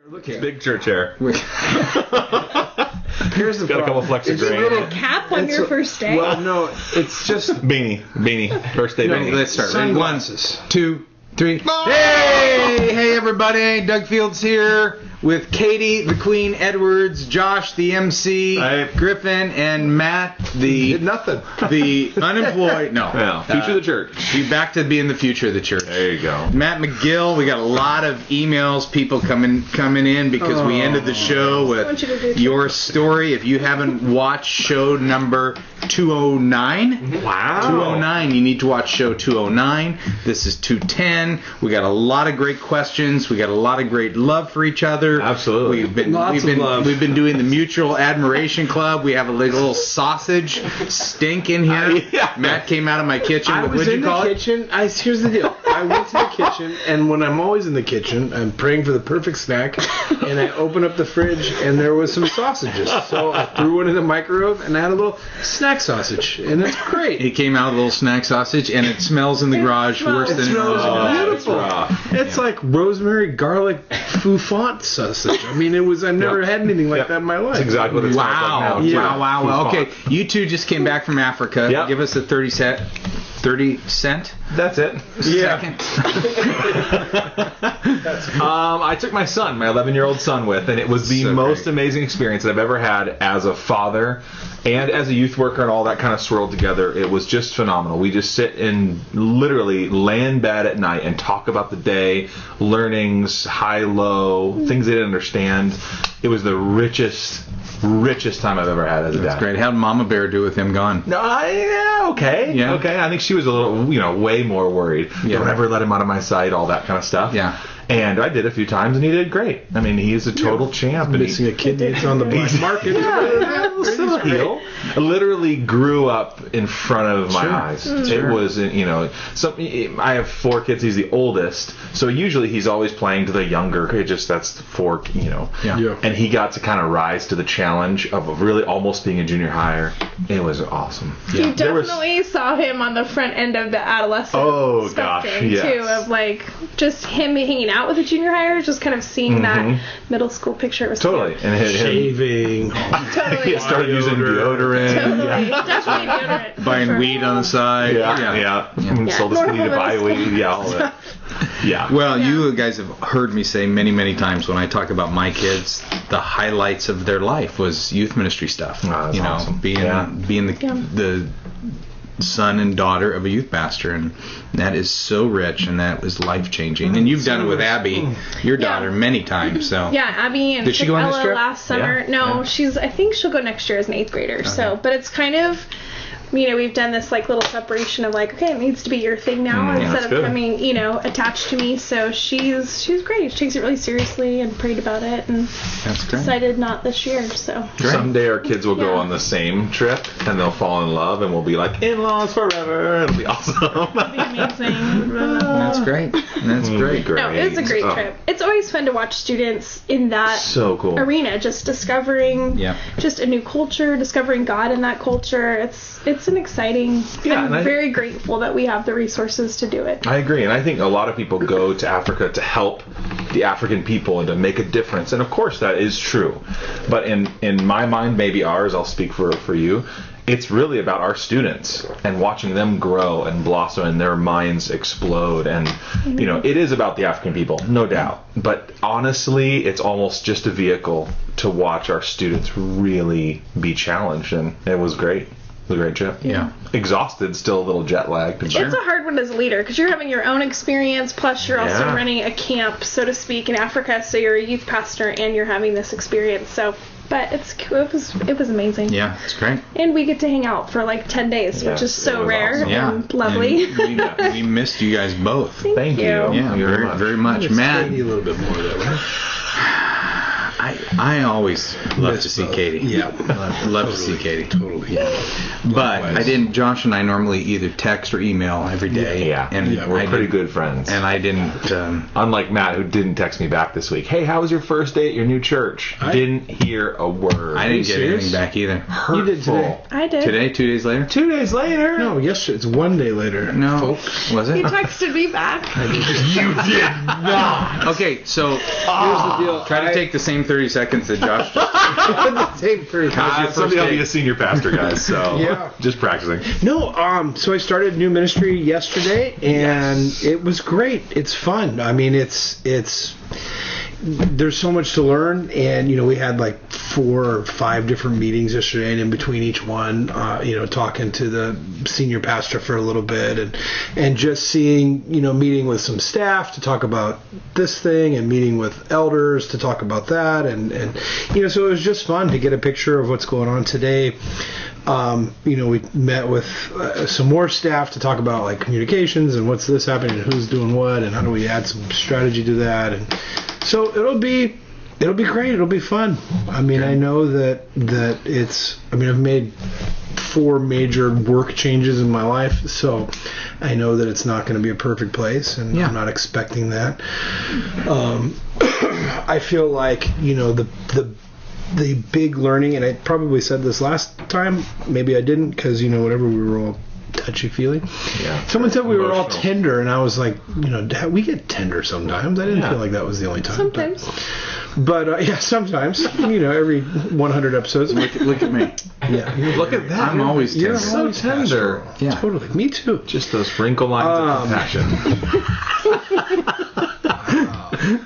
Look here. Big church hair. Here's the Got a couple problem. flecks of It's a gray. little- Cap on your first day? Well, no, it's just Beanie. First day beanie. Let's start. Ready? 1, sunglasses. 2, 3. Hey, everybody. Doug Fields here with Katie, the Queen Edwards, Josh, the MC, Hi. Griffin, and Matt, the Nothing. unemployed. No. Yeah, future of the church. Be back to being the future of the church. There you go. Matt McGill, we got a lot of emails, people coming in because we ended the show want you to do with it. your story. If you haven't watched show number 209, Wow. 209, you need to watch show 209. This is 210. We got a lot of great questions. We got a lot of great love for each other. Absolutely. We've been love. We've been doing the Mutual Admiration Club. We have a little sausage stink in here. Yeah. Matt came out of my kitchen. I was What'd in you call the it? kitchen. Here's the deal. I went to the kitchen, and when I'm always in the kitchen, I'm praying for the perfect snack, and I open up the fridge, and there was some sausages. So I threw one in the microwave, and I had a little snack sausage, and it's great. It came out a little snack sausage, and it smells in the garage worse It than it smells smells. beautiful. rough. It's like rosemary, garlic, fouffant sausage. I mean, I've never had anything like that in my life. That's exactly what it smells like Wow. now. Yeah. Wow. Okay, you two just came back from Africa. Yep. Give us a 30 cent That's it. second. I took my son, my 11-year-old son, with, and it was the So most great. amazing experience that I've ever had as a father and as a youth worker, and all that kind of swirled together. It was just phenomenal. We just sit and literally lay in bed at night and talk about the day, learnings, high, low, things they didn't understand. It was the richest time I've ever had as a dad. That's great. How'd Mama Bear do with him gone? No, okay. Yeah. Okay. I think she was a little, way more worried. Yeah. Don't ever let him out of my sight, all that kind of stuff. Yeah. And I did a few times, and he did great. I mean, he's a total champ. And Missing a kidney, it's on the black market. still a heel. Literally grew up in front of my eyes. It was, I have 4 kids. He's the oldest, so usually he's always playing to the younger. That's 4, Yeah. Yeah. And he got to kind of rise to the challenge of really almost being a junior higher. It was awesome. You There was- definitely saw him on the front end of the adolescent Oh, gosh, spectrum, yes. too, of like just him hanging out with the junior hires, just kind of seeing that middle school picture. It was Totally. And him, Shaving. Totally. he started using deodorant. Totally. Definitely deodorant. for Buying sure. weed on the side. Yeah. Sold the More skinny to of a buy middle weed. school Yeah, all that. Yeah. Well, you guys have heard me say many, many times when I talk about my kids, the highlights of their life was youth ministry stuff. Oh, that's awesome. Being the son and daughter of a youth pastor, and that is so rich, and that was life changing. And you've done it with Abby, your daughter, many times. So Yeah, Abby and Did she go on this Ella trip? last summer. Yeah. No, I think she'll go next year as an 8th grader. So, but it's kind of, we've done this like little separation of like, okay, it needs to be your thing now that's instead of good. coming, attached to me. So she's great. She takes it really seriously and prayed about it and that's great. decided not this year. So Someday our kids will go Yeah. on the same trip, and they'll fall in love, and we'll be like in-laws forever. It'll be awesome. it'll be amazing. That's great. That's great. No, it's a great Oh, trip. It's always fun to watch students in that So cool. arena, just discovering Yeah. just a new culture, discovering God in that culture. It's an exciting. Yeah, and I'm I- very grateful that we have the resources to do it. I agree, and I think a lot of people go to Africa to help the African people and to make a difference, and of course that is true. But in my mind, maybe ours, I'll speak for you, it's really about our students and watching them grow and blossom and their minds explode. And, it is about the African people, no doubt. But honestly, it's almost just a vehicle to watch our students really be challenged, and it was great. It was a great trip. Yeah. Exhausted, still a little jet lagged. But It's a hard one as a leader because you're having your own experience, plus you're also Yeah. running a camp, so to speak, in Africa. So you're a youth pastor and you're having this experience. So, but it was amazing. Yeah, it's great. And we get to hang out for like 10 days, which Yes, is so it was rare awesome. Yeah. and lovely. And we missed you guys both. Thank you. Yeah, Thank you very, very much. It's Matt, Katie a little bit more, though, right? I always love to see both. Katie. Yeah. Love to see Katie. Totally. But Likewise. I didn't. Josh and I normally either text or email every day. Yeah. and Yeah, We're I pretty didn't- good friends. And I didn't. Unlike Matt, who didn't text me back this week. Hey, how was your first day at your new church? Didn't hear a word. I didn't get serious? anything back either. You did today. I did. Today, 2 days later. 2 days later. No, yesterday. It's 1 day later. No, folks. was He it? texted me back. You did not. Okay, so Here's the deal. try to take the same 30 seconds that Josh just. the same period. Somebody will be a senior pastor, guys. So Yeah. just practicing. No, so I started new ministry yesterday, and it was great. It's fun. I mean, it's there's so much to learn, and we had like 4 or 5 different meetings yesterday, and in between each one, talking to the senior pastor for a little bit, and just seeing, meeting with some staff to talk about this thing, and meeting with elders to talk about that, and so it was just fun to get a picture of what's going on today. We met with some more staff to talk about like communications and what's this happening and who's doing what and how do we add some strategy to that, and so it'll be great. It'll be fun. I mean, I know that it's. I mean, I've made 4 major work changes in my life, so I know that it's not going to be a perfect place, and I'm not expecting that. I feel like the big learning, and I probably said this last time, maybe I didn't, because whatever, we were all touchy-feely. Yeah. Someone said we were all Emotional. tender, and I was like, we get tender sometimes. I didn't feel like that was the only time. Sometimes. But sometimes. Every 100 episodes. Look at me. Yeah. Look at that. I'm always You're tender. so always tender. pastoral. Yeah. Totally. Me too. Just those wrinkle lines of compassion.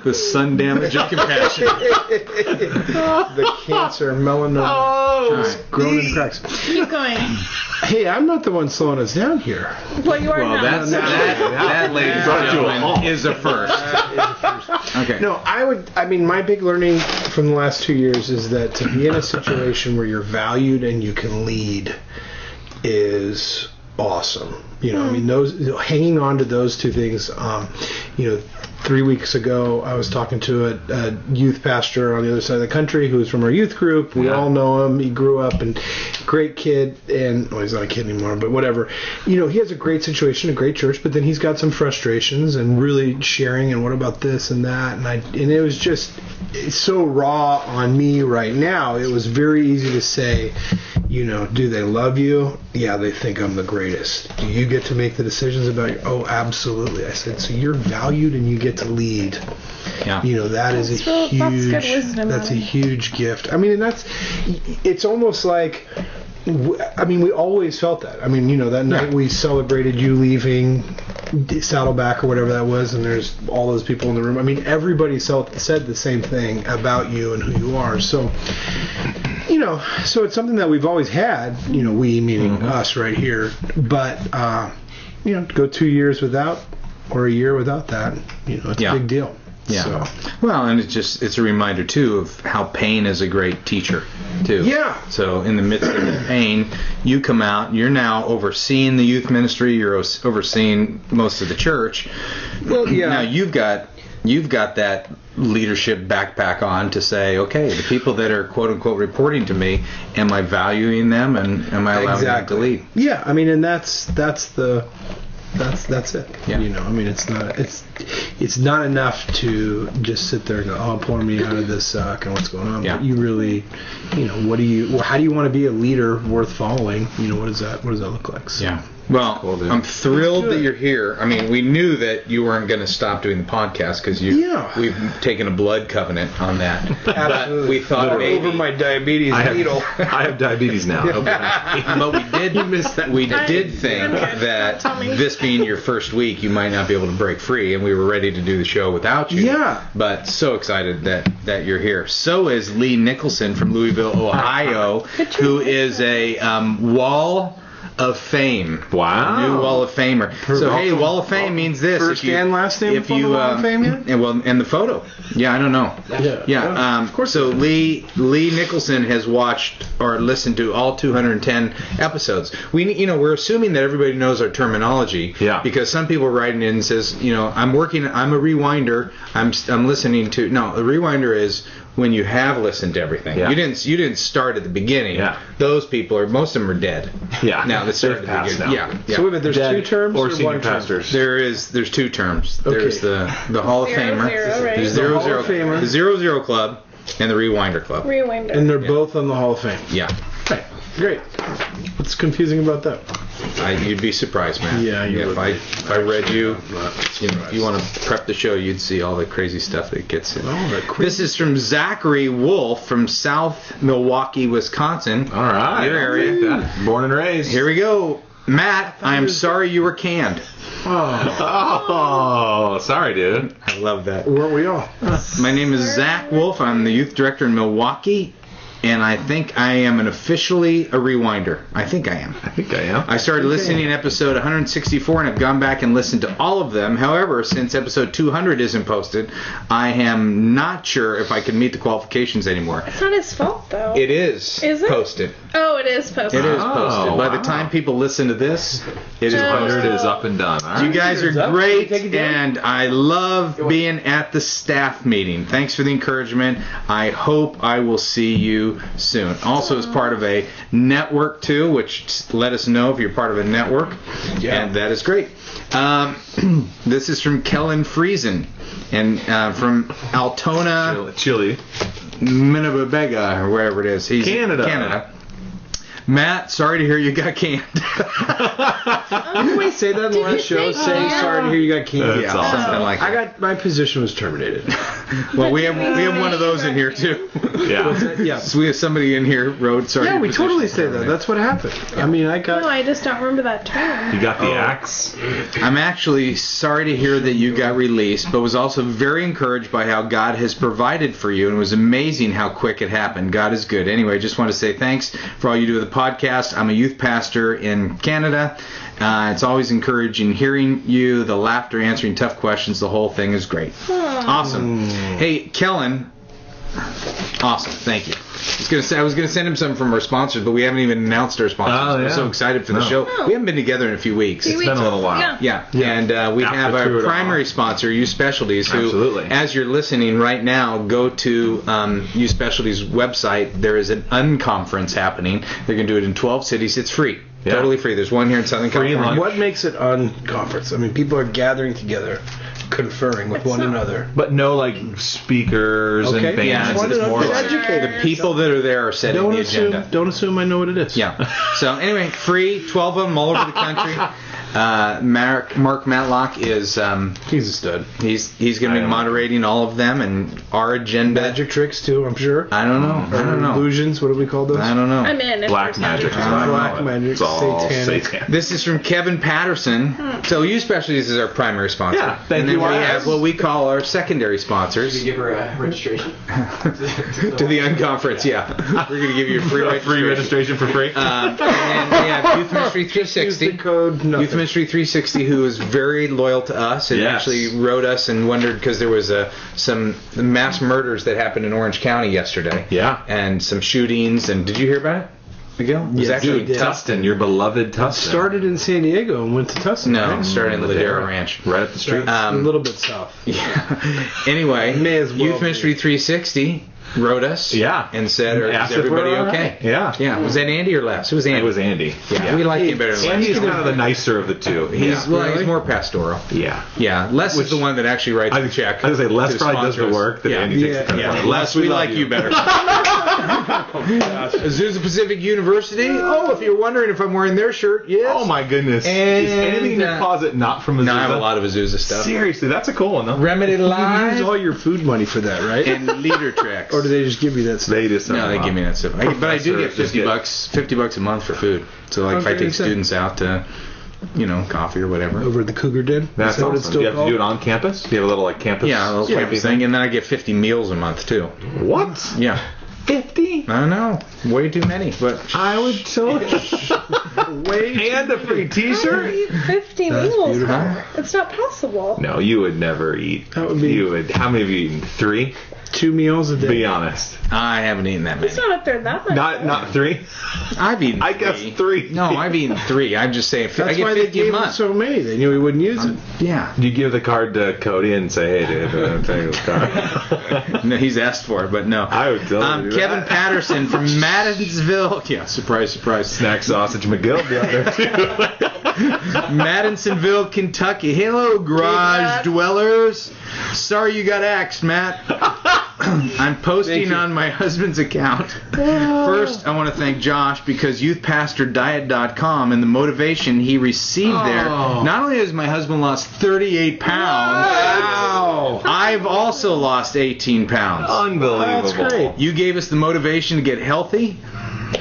The sun damage of compassion. The cancer, melanoma, just growing in cracks. Keep going. Hey, I'm not the one slowing us down here. Well, you are Well, now. that, ladies Brought and it to a gentlemen, halt. is a first. Okay. No, I mean, my big learning from the last 2 years is that to be in a situation where you're valued and you can lead is awesome. I mean, those hanging on to those 2 things. 3 weeks ago, I was talking to a youth pastor on the other side of the country who was from our youth group. We all know him. He grew up, and great kid. And he's not a kid anymore, but whatever. He has a great situation, a great church, but then he's got some frustrations and really sharing. And what about this and that? And it was just so raw on me right now. It was very easy to say, do they love you? Yeah, they think I'm the greatest. Do you get to make the decisions about you? Oh, absolutely. I said, so you're valued and you get to lead. Yeah. That is That's good wisdom, that's a Adam. huge gift. I mean, and it's almost like, we always felt that. I mean, that night we celebrated you leaving Saddleback or whatever that was, and there's all those people in the room. I mean, everybody said the same thing about you and who you are. So, so it's something that we've always had, we meaning us right here. But, go 2 years without, or a year without that, it's a big deal. Yeah. So. Well, and it's a reminder too of how pain is a great teacher too. Yeah. So in the midst of the pain, you come out. You're now overseeing the youth ministry. You're overseeing most of the church. Well, yeah. Now you've got that leadership backpack on to say, okay, the people that are quote unquote reporting to me, am I valuing them and am I allowing them to lead? Yeah, I mean, and that's it. Yeah. I mean, it's not enough to just sit there and go, oh, pour me out of this suck and what's going on. Yeah. But you really, how do you want to be a leader worth following? What does that look like? So, Yeah. Well, Cool, dude. I'm thrilled Good. that you're here. I mean, we knew that you weren't going to stop doing the podcast because we've taken a blood covenant on that. But we thought maybe over my diabetes needle. I have diabetes now. but we did think Okay. that Tell me. this being your first week, you might not be able to break free, and we were ready to do the show without you. Yeah. But so excited that you're here. So is Lee Nicholson from Louisville, Ohio, who is a wall of Fame. Wow. New Wall of Famer. So hey, welcome. Wall of Fame means this. First and last name if on you the Wall of Fame yet? and the photo. Yeah, I don't know. Yeah. Of course. So Lee Nicholson has watched or listened to all 210 episodes. We're assuming that everybody knows our terminology. Yeah. Because some people writing in and says, I'm a rewinder. I'm listening to. No, a rewinder is when you have listened to everything. Yeah. You didn't start at the beginning. Yeah. Those people most of them are dead. Yeah. Now they started at the beginning. now. Yeah. So wait a minute, there's Dead two terms or or senior one term? pastors. There's two terms. There's the Hall of 0, Famer. 0, right? There's The Hall 0, of Famer. the 00 Club, and the Rewinder Club. Rewinder. And they're both on the Hall of Fame. Yeah. Right. Great. What's confusing about that? You'd be surprised, man. Yeah, you would if I read if you want to prep the show, you'd see all the crazy stuff that gets in. Oh, the crazy. This is from Zachary Wolf from South Milwaukee, Wisconsin. All right. Your area. I'll take that. Born and raised. Here we go. Matt, I'm sorry you were canned. Oh, sorry, dude. I love that. Weren't we all? My name is Zach Wolf. I'm the youth director in Milwaukee, and I think I am officially a rewinder. I think I am. I think I am. I started listening in episode 164 and have gone back and listened to all of them. However, since episode 200 isn't posted, I am not sure if I can meet the qualifications anymore. It's not his fault, though. It is, Is it? posted. Oh, it is posted. It is posted. Oh, By the wow. time people listen to this, it is 100 posted. is up and done. All You right. guys are up. great, Take it down. and I love being at the staff meeting. Thanks for the encouragement. I hope I will see you soon. Also, as part of a network, too, which let us know if you're part of a network, and that is great. This is from Kellen Friesen, and from Altona, Chile. Minnetonka, or wherever it is. He's Canada. Matt, sorry to hear you got canned. Didn't we say that in the Did you last show? say Say that? sorry to hear you got canned. That's Yeah, awesome. something like that. I got my position was terminated. Well, we have one of those in here too. Yeah. Yeah. So we have somebody in here wrote sorry. Yeah, your we position totally is say that. terminated. That's what happened. I mean, I got. No, I just don't remember that term. You got the axe. I'm actually sorry to hear that you got released, but was also very encouraged by how God has provided for you, and it was amazing how quick it happened. God is good. Anyway, just want to say thanks for all you do with the podcast. I'm a youth pastor in Canada. It's always encouraging hearing you, the laughter, answering tough questions. The whole thing is great. Awesome. Hey, Kellen. Awesome. Thank you. I was gonna send him some from our sponsors, but we haven't even announced our sponsors. Oh, We're yeah. so excited for the No. show. Oh. We haven't been together in a few weeks. It's been a little while. Yeah. Yeah, and we After have through our it all. primary sponsor, U Specialties, who, Absolutely. as you're listening right now, go to U Specialties' website. There is an unconference happening. They're going to do it in 12 cities. It's free. Yeah. Totally free. There's one here in Southern Free California. lunch. What makes it unconference? I mean, people are gathering together, conferring with one another. But no, like, speakers Okay. and bands. Yeah, Just wanted It's to more get like... educated. The people that are there are setting Don't the assume. agenda. Don't assume I know what it is. Yeah. So anyway, free, 12 of them all over the country. Mark Matlock is He's a stud. he's going to I be know. moderating all of them, and our agenda. Magic tricks too, I'm sure. I don't know. Illusions. What do we call those? I don't know. I'm in. if Black there's magic is magic. what I Black call it. magic, It's all satanic. satanic. This is from Kevin Patterson. So U Specialties is our primary sponsor. Yeah, thank and then you, we YS. have what we call our secondary sponsors. Give her a registration. To the unconference, yeah. We're going to give you a free Free registration for free. And then we have Youth Ministry Use 360. the code. Youth Nothing. Ministry 360, who is very loyal to us and Yes. actually wrote us and wondered because there was some mass murders that happened in Orange County yesterday. Yeah. And some shootings. And did you hear about it, Miguel? Was Yes, actually I did. Tustin, your beloved Tustin. Started in San Diego and went to Tustin. No, right? starting in Ladera Ranch. Right up the street. A little bit south. Yeah. Anyway, May as well Youth be. Ministry 360 wrote us. Yeah. And said, Asked is if we're everybody all okay? right. Yeah. Yeah. Was that Andy or Les? It was Andy. It was Andy. Yeah. We like him better than And Les. he's kind of the nicer of the two. He's Really? more pastoral. Yeah. Yeah. Les Which- is the one that actually writes the check. I was going to say, Les to probably does the sponsors. work that Yeah. Andy takes Yeah, the credit Yeah, for. Les, we love like you better. Azusa Pacific University. Oh, if you're wondering if I'm wearing their shirt, yes. Oh my goodness. And, Is anything in your closet not from Azusa? No, I have a lot of Azusa stuff. Seriously, that's a cool one though. Remedy You use Live all your food money for that, right? and Leader Tracks. Or do they just give you that stuff? They just No, they give me that stuff. But I do get Professor, $50 a month for food. So like if I Okay, take so- students out to, coffee or whatever. Over at the Cougar Den? That's Is that what awesome. it's Do still you have to called? do it on campus? Do you have a little like campus? Yeah, a little campy campus thing, and then I get 50 meals a month too. What? Yeah. 50? I don't know. Way too many, but I would totally. And a free How do T-shirt. you eat 50 That's meals? beautiful. Huh? It's not possible. No, you would never eat. That would be- You would. How many have you eaten? 3? 2 meals a day. Be honest. I haven't eaten that many. It's not up there that much. Not 3. I've eaten I guess 3. No, I've eaten 3. I'm just saying. I That's get why they 50 a gave him month. so many. They knew he wouldn't use it. Yeah. You give the card to Cody and say, "Hey, dude, take the card." No, he's asked for it, but no. I would totally do Kevin that. Patterson from Madisonville. Yeah, surprise, surprise. Snack Sausage McGill be out there too. Madisonville, Kentucky. Hello, garage Matt. dwellers. Sorry you got axed, Matt. I'm posting on my husband's account. First, I want to thank Josh because youthpastordiet.com and the motivation he received there. Not only has my husband lost 38 pounds, Wow. I've also lost 18 pounds. Unbelievable. That's great. You gave us the motivation to get healthy.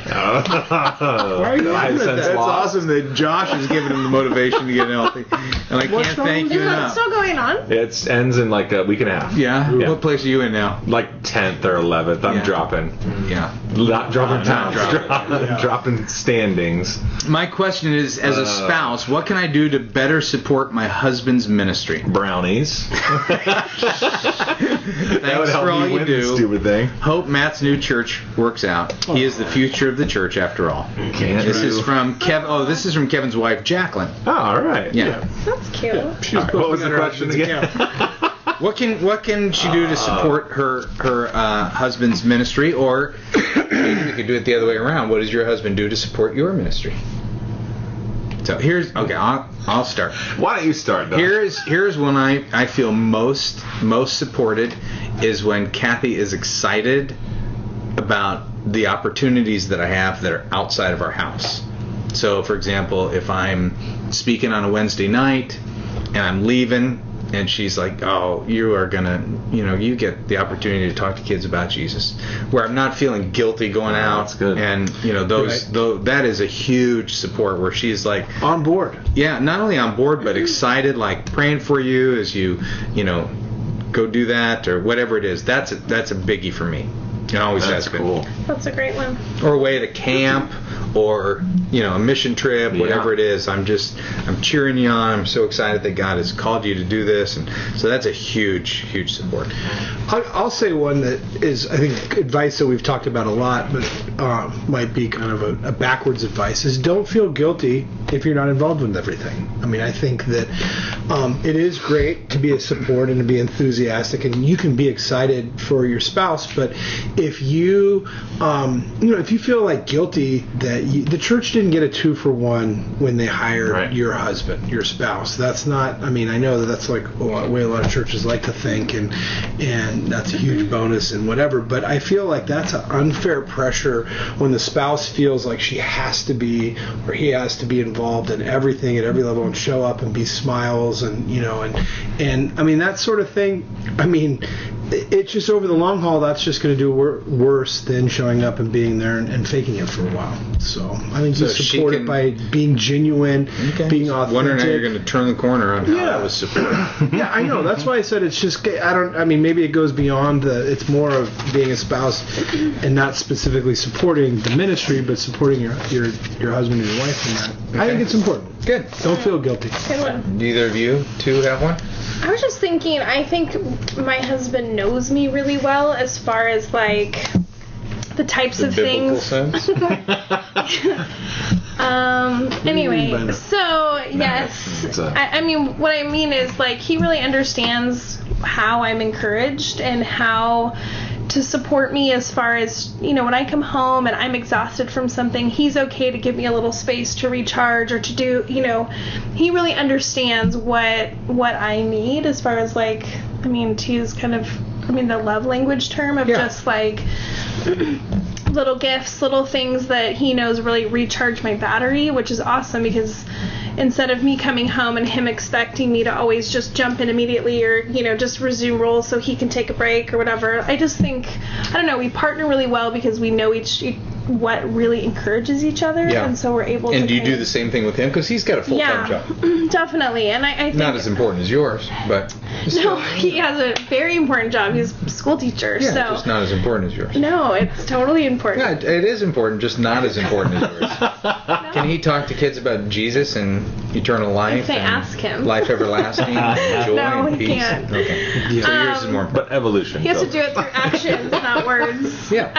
Why are you laughing at that? That's awesome that Josh is giving him the motivation to get healthy. And I What's can't wrong thank with you Is that enough. still going on? It ends in like a week and a half. Yeah? Yeah. What place are you in now? Like 10th or 11th. I'm Yeah. dropping. Yeah. Not dropping Not pounds. dropping. Dropping standings. My question is, as a spouse, what can I do to better support my husband's ministry? Brownies. That would Thanks help for all me you win this do. stupid thing. Hope Matt's new church works out. He is the future of the church, after all. This is from Kev. Oh, this is from Kevin's wife, Jacqueline. Oh, all right. Yeah. That's cute. All right, what was the question again? What can she do to support her husband's ministry? Or maybe we could do it the other way around. What does your husband do to support your ministry? So I'll start. Why don't you start, though? Here's when I feel most supported is when Kathy is excited about the opportunities that I have that are outside of our house. So, for example, if I'm speaking on a Wednesday night and I'm leaving, and she's like, "Oh, you are gonna, you get the opportunity to talk to kids about Jesus," where I'm not feeling guilty going out. That's good. And that is a huge support. Where she's like, On board. yeah, not only on board but excited, like praying for you as you go do that or whatever it is. That's a biggie for me. It always That's has been. cool. That's a great one. Or away at a camp or a mission trip, whatever Yeah. it is. I'm cheering you on. I'm so excited that God has called you to do this, and so that's a huge support. I'll say one that is, I think, advice that we've talked about a lot, but might be kind of a backwards advice, is don't feel guilty if you're not involved with everything. I mean, I think that it is great to be a support and to be enthusiastic, and you can be excited for your spouse, but if you, if you feel like guilty that the church didn't get a 2-for-1 when they hired your husband, your spouse. That's not, I mean, I know that's like the way a lot of churches like to think, and that's a huge bonus and whatever, but I feel like that's an unfair pressure when the spouse feels like she has to be or he has to be involved in everything at every level and show up and be smiles and I mean that sort of thing. I mean, it's just over the long haul that's just going to do worse than showing up and being there and faking it for a while. So I think you support it by being genuine, being authentic. Wondering how you're going to turn the corner on how that was supported. Yeah, I know. That's why I said it's just. I mean, maybe it goes beyond it's more of being a spouse and not specifically supporting the ministry, but supporting your husband and your wife in that. I think it's important. Good. Don't feel guilty. Good one. Do either of you two have one? I was just thinking, I think my husband knows me really well as far as like the types of things. Sense? Anyway, so yes, I mean, what I mean is like he really understands how I'm encouraged and how to support me as far as, when I come home and I'm exhausted from something, he's okay to give me a little space to recharge or to do, he really understands what I need as far as like, I mean, to use kind of, the love language term of just like little gifts, little things that he knows really recharge my battery, which is awesome because instead of me coming home and him expecting me to always just jump in immediately or, just resume roles so he can take a break or whatever, I just think, I don't know, we partner really well because we know each what really encourages each other, and so we're able to. And do you do the same thing with him? Because he's got a full-time job. Definitely. And I think not as important as yours, but no, he has a very important job. He's a school teacher, so just not as important as yours. No, it's totally important. Yeah, it is important, just not as important as yours. No. Can he talk to kids about Jesus and eternal life? If they and ask him. Life everlasting, and joy No, and he peace. can't. Okay. So yours is more important. But evolution. He has to do it through actions, not words. Yeah.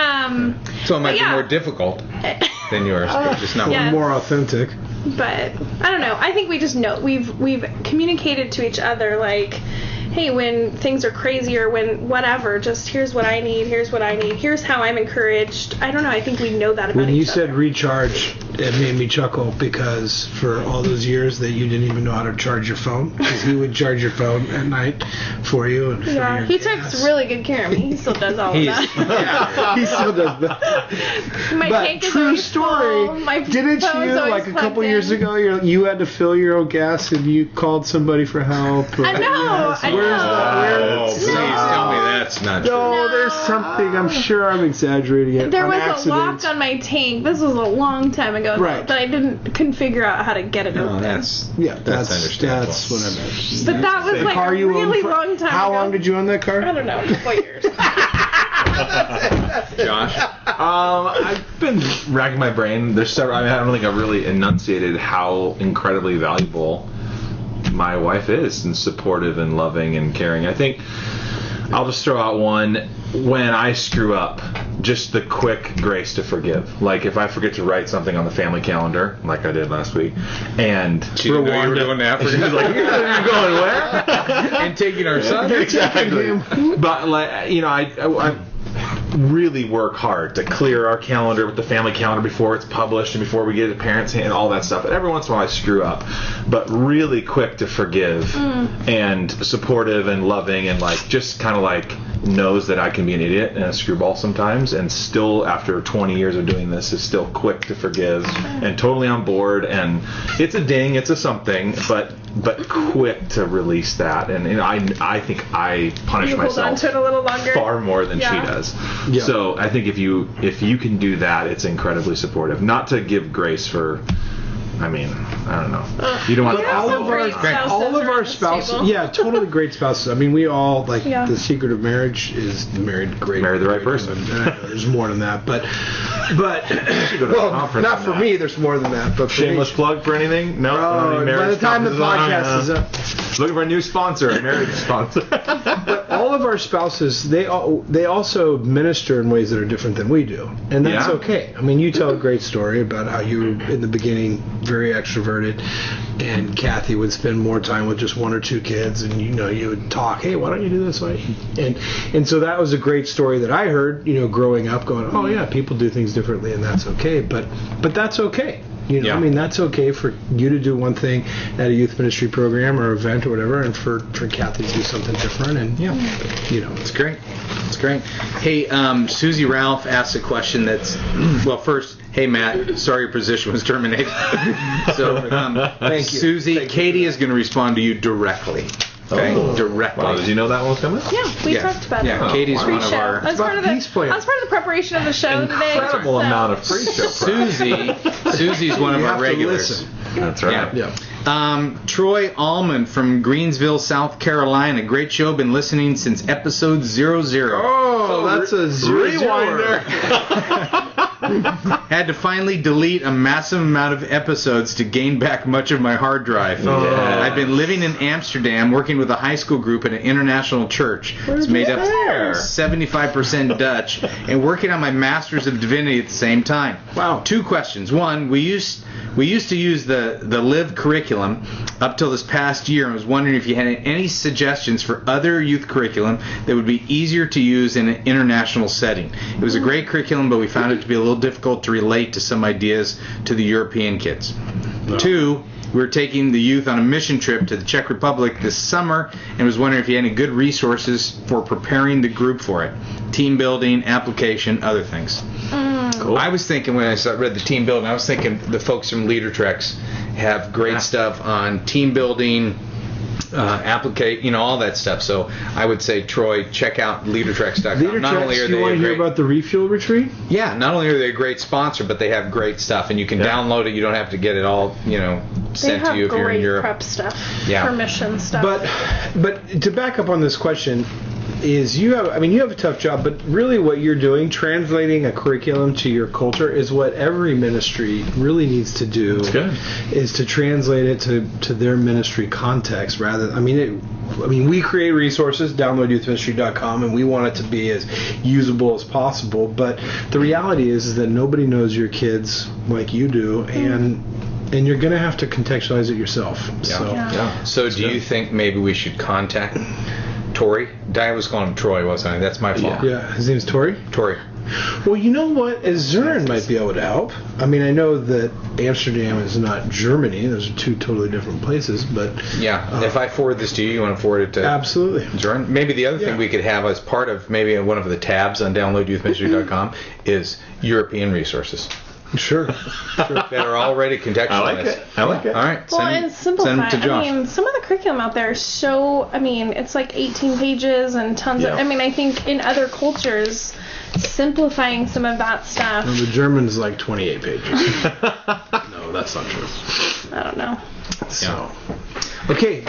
So it might be more difficult than yours, but just not Yes. more authentic. But I don't know. I think we just know we've communicated to each other like, hey, when things are crazy or when whatever, just here's what I need, here's how I'm encouraged. I don't know. I think we know that about When you each other. said recharge, it made me chuckle because for all those years that you didn't even know how to charge your phone, because he would charge your phone at night for you. And for your he takes really good care of me. He still does all of that. he still does that. My But tank is true always story, full. My didn't phone's you, always like a couple plugged years in. ago, you had to fill your own gas and you called somebody for help? I know. I know. Oh, please No. tell me that's not true. No, there's something. I'm sure I'm exaggerating it. There on was accident. a lock on my tank. This was a long time ago, Right. but I couldn't figure out how to get it No, open. that's understandable. That's what I meant. But that was like car a you owned really for- long time How ago. long did you own that car? I don't know, a couple years. Josh? I've been racking my brain. There's several. I mean, I don't think I've really enunciated how incredibly valuable my wife is, and supportive and loving and caring. I think I'll just throw out one. When I screw up, just the quick grace to forgive. Like if I forget to write something on the family calendar, like I did last week, and She didn't know you were doing that. she's like, "You're going where?" And taking our son. Exactly. But like I really work hard to clear our calendar with the family calendar before it's published and before we get it to parents' hand and all that stuff. And every once in a while I screw up, but really quick to forgive and supportive and loving and like just kind of like knows that I can be an idiot and a screwball sometimes, and still after 20 years of doing this is still quick to forgive and totally on board. And it's a ding, it's a something, but quick to release that. And I think I punish You hold myself on to it a little longer. far more than she does. Yeah. So I think if you can do that, it's incredibly supportive. Not to give grace for, I mean, I don't know. You don't want Yeah, all some of our great spouses all of around our this spouses, table. yeah, totally great spouses. I mean, we all like the secret of marriage is marry the right person. And I know there's more than that, but go to a well, conference not on for that. me. There's more than that. But for Shameless me, plug for anything? No. by the time the podcast is up. Looking for a new sponsor, a marriage sponsor. All of our spouses, they also minister in ways that are different than we do, and that's Yeah. okay. I mean, you tell a great story about how you were in the beginning very extroverted, and Kathy would spend more time with just one or two kids, and you would talk, hey, why don't you do this way? And so that was a great story that I heard, growing up, going, oh yeah, people do things differently, and that's okay. But that's okay. I mean, that's okay for you to do one thing at a youth ministry program or event or whatever, and for Kathy to do something different. And It's great. It's great. Hey, Susie Ralph asked a question that's, well, first, hey, Matt, sorry your position was terminated. So, Thank you. Susie, Thank you. Katie is going to respond to you directly. Okay? Oh. Directly. Wow, did you know that one was coming? Yeah, we talked about it. Yeah, Katie's one of Pre-show. our... That's part of the preparation of the show today. Incredible so. amount of pre-show prep. Susie's one of You our have to regulars. listen. That's right. Yeah. Troy Allman from Greensville, South Carolina. Great show. Been listening since episode 00. Oh, that's a Rewinder. Had to finally delete a massive amount of episodes to gain back much of my hard drive. I've been living in Amsterdam, working with a high school group at an international church. It's made up there? 75% Dutch, and working on my Master's of Divinity at the same time. Wow. 2 questions. One, we used to use the LIVE curriculum up till this past year, and I was wondering if you had any suggestions for other youth curriculum that would be easier to use in an international setting. It was a great curriculum, but we found it to be a little difficult to relate to some ideas to the European kids. 2, we're taking the youth on a mission trip to the Czech Republic this summer, and was wondering if you had any good resources for preparing the group for it. Team building, application, other things. Cool. I was thinking when I read the team building, I was thinking the folks from Leader Treks have great stuff on team building, applicate, all that stuff. So I would say, Troy, check out LeaderTrex.com. LeaderTrex, you want to hear about the Refuel Retreat? Yeah, not only are they a great sponsor, but they have great stuff, and you can download it. You don't have to get it all, sent to you if you're in Europe. Prep stuff, Yeah. permission stuff. But to back up on this question, is you have a tough job, but really what you're doing, translating a curriculum to your culture, is what every ministry really needs to do. That's good. Is to translate it to their ministry context rather. We create resources, downloadyouthministry.com, and we want it to be as usable as possible. But the reality is that nobody knows your kids like you do, and you're going to have to contextualize it yourself. Yeah. So do you think maybe we should contact Tori? I was calling him Troy, wasn't I? That's my fault. Yeah, his name's Tori? Tori. Well, you know what? Zern might be able to help. I know that Amsterdam is not Germany. Those are two totally different places, but... Yeah, if I forward this to you, you want to forward it to... Absolutely. Zern? Maybe the other thing we could have as part of maybe one of the tabs on downloadyouthministry.com is European resources. Sure. That are already contextualized. I like it. All right. And simplify. Send them to Josh. Some of the curriculum out there is so, it's like 18 pages and tons of, I think in other cultures, simplifying some of that stuff. Well, the German's like 28 pages. No, that's not true. I don't know. So, okay,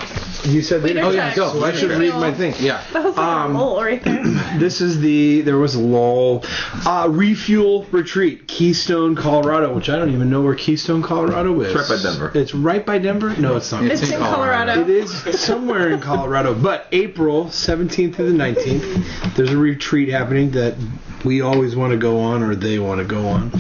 you said that. Oh yeah, go. So I should read my thing. Yeah. That was like a lull right there. This is there was a lull. Refuel Retreat, Keystone, Colorado, which I don't even know where Keystone, Colorado is. It's right by Denver. It's right by Denver? No, it's not. It's in Colorado. It is somewhere in Colorado. But April 17th through the 19th, there's a retreat happening that we always want to go on, or they want to go on.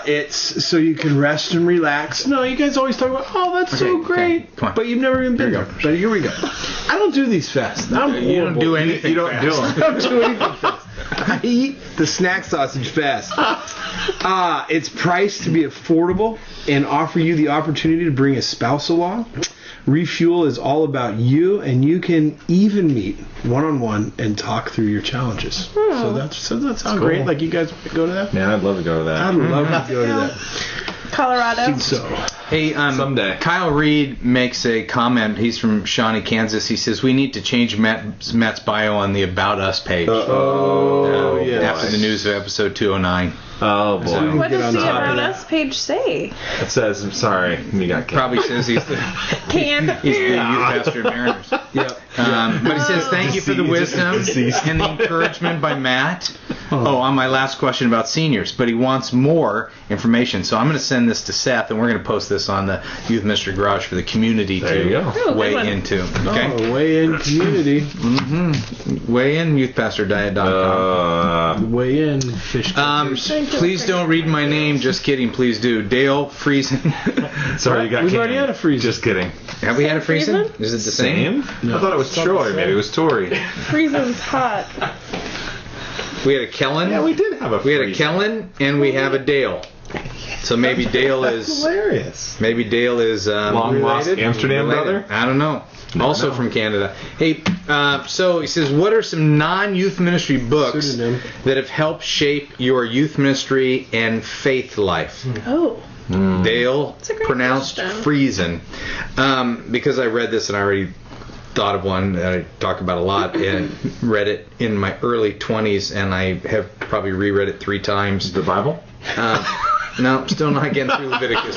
It's so you can rest and relax. No, you guys always talk about, that's so great. Okay. Come on. But you've never even been there. But here we go. I don't do these fast. You don't do anything. You don't do them. I don't do anything fast. I eat the snack sausage fast. It's priced to be affordable and offer you the opportunity to bring a spouse along. Refuel is all about you, and you can even meet one-on-one and talk through your challenges. So that sounds great. Cool. Like you guys would go to that? Man, I'd love to go to that. I'd love to go to that. Colorado. So, Hey, someday. Kyle Reed makes a comment. He's from Shawnee, Kansas. He says, we need to change Matt's bio on the About Us page. After the news of episode 209. Oh, boy. What does the About Us page say? It says, I'm sorry, you got canned. Probably says he's the youth pastor of Mariners. yep. But he says, thank you for the wisdom and the encouragement by Matt. On my last question about seniors. But he wants more information. So I'm going to send this to Seth, and we're going to post this on the Youth Ministry Garage for the community to weigh into. Okay? Weigh in community. Weigh in, youthpastordiet.com. Weigh in, fish catchers. Please don't read my name. Just kidding. Please do. Dale Friesen. Sorry, you got We've canned. already had a Friesen. Just kidding. Have we had a Friesen? Is it the same? No. I thought it was Troy. Maybe it was Tori. Friesen's hot. We had a Kellen. Yeah, we did have a We had a Friesen. Kellen, and we have a Dale. So maybe Dale is hilarious. Maybe Dale is Long lost Amsterdam brother. I don't know. Also from Canada. Hey, so he says, what are some non-youth ministry books Pseudonym. that have helped shape your youth ministry and faith life? Oh. Dale That's a great pronounced question. Friesen. Because I read this and I already thought of one that I talk about a lot and read it in my early 20s, and I have probably reread it 3 times. The Bible? No, still not getting through Leviticus.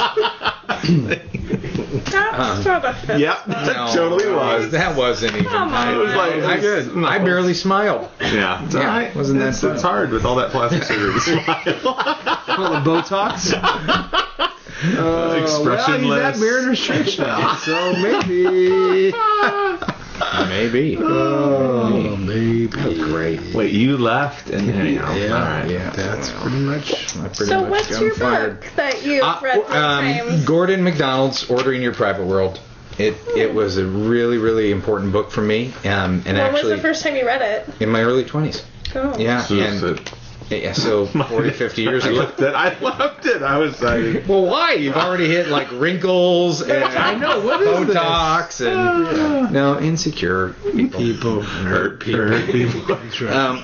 That's not a fit. Yep, No, totally was. That wasn't even. Come on. It was like, I barely smiled. Yeah, it's all right. Wasn't that fun? It's hard with all that plastic surgery to smile. All the Botox. Well, he's Expressionless. at Mariners Church now, so maybe. Maybe. Oh, maybe. Great. Wait, you left and anyhow. Yeah, All right. Yeah. That's pretty much. So what's your book that you've read 3 times? Gordon MacDonald's Ordering Your Private World. It was a really, really important book for me. And When actually, was the first time you read it? in my early 20s. Oh. Yeah. So So 40, 50 years I ago. loved it. I was like, Well, why? You've already hit like wrinkles and I know, what is Botox and no insecure people. Hurt people. That's right.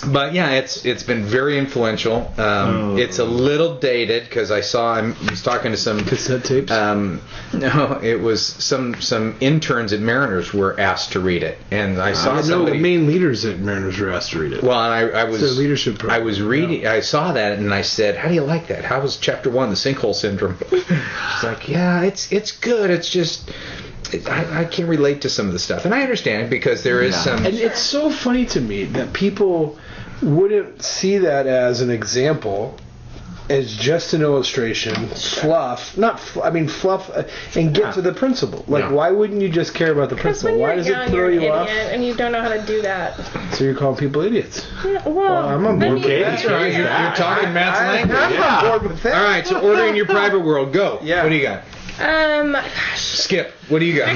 But yeah, it's been very influential. It's a little dated because I was talking to some cassette tapes. No, it was some interns at Mariners were asked to read it, and I saw somebody. The main leaders at Mariners were asked to read it. Well, and I was it's their leadership program. I was reading. I saw that, and I said, "How do you like that? How was Chapter 1, the sinkhole syndrome?" It's like, yeah, it's good. It's just. I can't relate to some of the stuff, and I understand because there is some. And it's so funny to me that people wouldn't see that as an example, as just an illustration, fluff, and get to the principle. Like, why wouldn't you just care about the principle? Why does it throw you off? And you don't know how to do that. So you're calling people idiots. Yeah, well, I'm on board with that. That's right. You're talking Matt's language. I'm on board with that. All right, so ordering your private world, go. Yeah. What do you got? Skip. What do you got?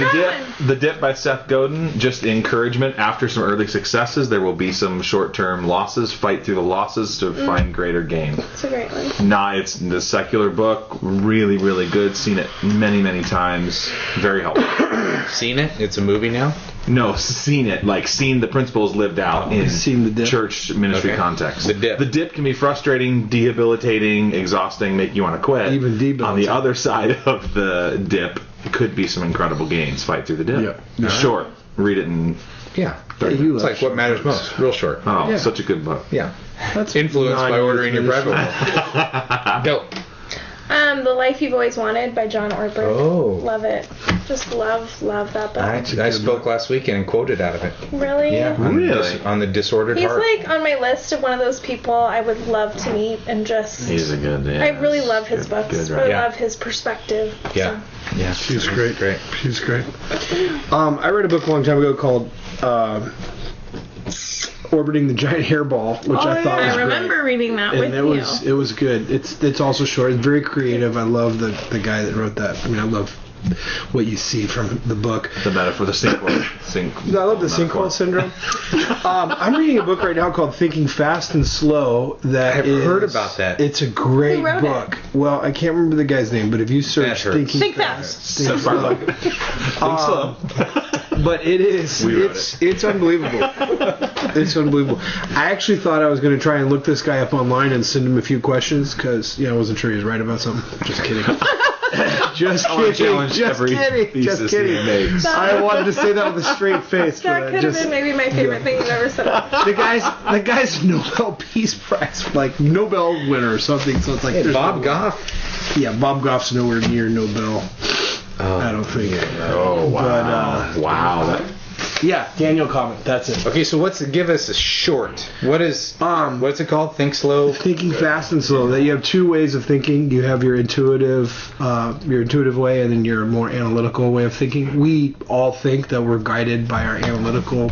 The Dip by Seth Godin, just encouragement. After some early successes, there will be some short-term losses. Fight through the losses to find greater gain. It's a great one. It's the secular book. Really, really good. Seen it many, many times. Very helpful. Seen it? It's a movie now? No, seen it. Like, seen the principles lived out in seen the Dip. church ministry context. The Dip. The Dip can be frustrating, debilitating, exhausting, make you want to quit. Even debilitating. On the other side of the Dip could be some incredible gains. Fight through the Dip. Yeah. It's short. Read it in 30 minutes. It's like What Matters Most. Real short. Oh, such a good book. Yeah. That's influenced by ordering your private world. Go. The Life You've Always Wanted by John Ortberg. Oh. Love it. Just love that book. I spoke last weekend and quoted out of it. Really? Yeah. On the Disordered He's Heart. like on my list of one of those people I would love to meet and just. He's a good. Yeah, I really love his books. I love his perspective. Yeah. So. Yeah. She's great. She's great. I read a book a long time ago called Orbiting the Giant Hairball, which I thought was I remember reading that with you. It was good. It's also short. It's very creative. I love the guy that wrote that. I mean, I love what you see from the book. The metaphor, the sinkhole. I love the sinkhole syndrome. I'm reading a book right now called Thinking Fast and Slow. I've heard about that. It's a great Who wrote book. Well, I can't remember the guy's name, but if you search Think Fast, Think Slow. Think Slow. But it's unbelievable. It's unbelievable. I actually thought I was going to try and look this guy up online and send him a few questions because I wasn't sure he was right about something. Just kidding. Just kidding. I wanted to say that with a straight face. That could have been maybe my favorite thing you've ever said. The guy's Nobel Peace Prize, like Nobel winner or something. So it's like Bob Goff. Yeah, Bob Goff's nowhere near Nobel. I don't think. Oh wow! But, wow. Daniel Comment. That's it. Okay, so give us a short. What's it called? Think Slow. Thinking Fast and Slow. That you have two ways of thinking. You have your intuitive way, and then your more analytical way of thinking. We all think that we're guided by our analytical,